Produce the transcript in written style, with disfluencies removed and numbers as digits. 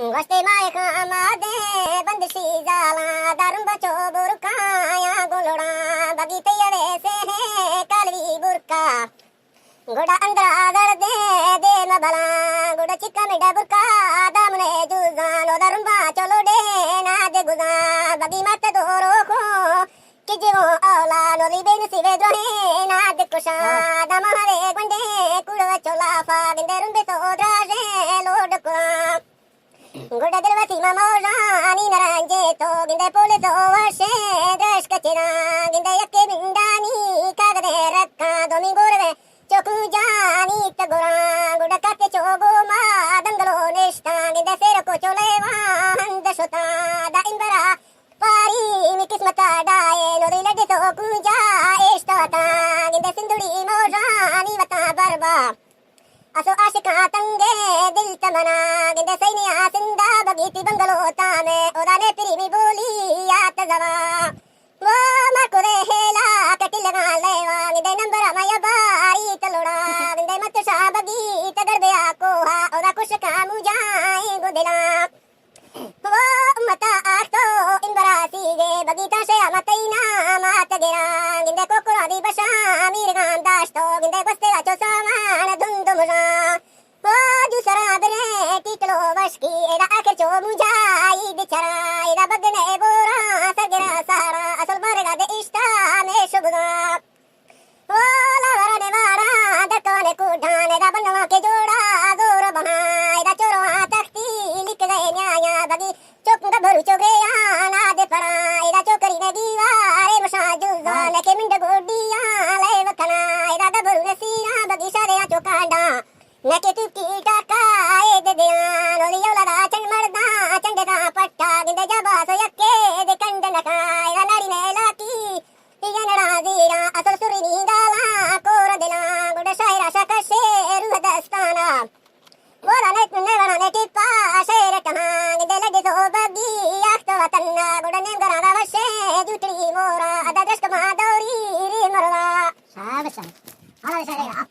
Goste mai khamade bandshi zala darum bacho burka ya golora bagite yave se hai kalvi burka goda andra dar de mabala goda chikka meda burka damne juzan darum bacho lode na de guza bagi mat doro ko kijo ala no liben sive drohe na de kusha damare gonde kulwa chola fa ginderum be to draje lod ko goda dervati mamora ani naranje to ginde pole to washe desh kachira ginde yakke bindani kagade rakka domingorve choku jani tagora goda katte chogo ma dangalo neshta ginde sero ko cholewa handashota da imbara pari mi kismata dae no dilade to kuja eshtata ginde sinduri mora ani vata barba aso ashika tange dil tamana ginde saini asinda bagiti bangalo tame odane pirimi boli atazava wo makure hela katilga lewa ginde nambara maya bari talora ginde matsha bagi tagarbe ako ha oda kushka mujai godela wo mata akto imbara sige bagita she amataina matagera ginde kokora di basha mirgan dashto ginde baste acho saman dundumra wo dusara bere titlo vashki eda akhir cho mujai bichara eda bagne bora sagera sara asal barga de ishta me shubda wo la vara de vara dakone kudane da banwa ke joda dor bana eda choro takti lik gaye nyaya bagi chok gabaru chogre ana de para eda chokari ne diware masha juzan ke mind godiya lev kana eda gabaru nasira bagi sare chokanda nake tu kita kae de dian oli yola da chan marda chande da patta ginde jaba so yakke de kandana kai da nari ne laki igana radira asal suri ni dala kora de la goda shaira shakashe ruhadastana wala net ne wala net pa shaira kahang de lage so bagi yakto watanna goda nem garada vashe jutri mora ada desh kama dauri ri marwa sabasa ala shaira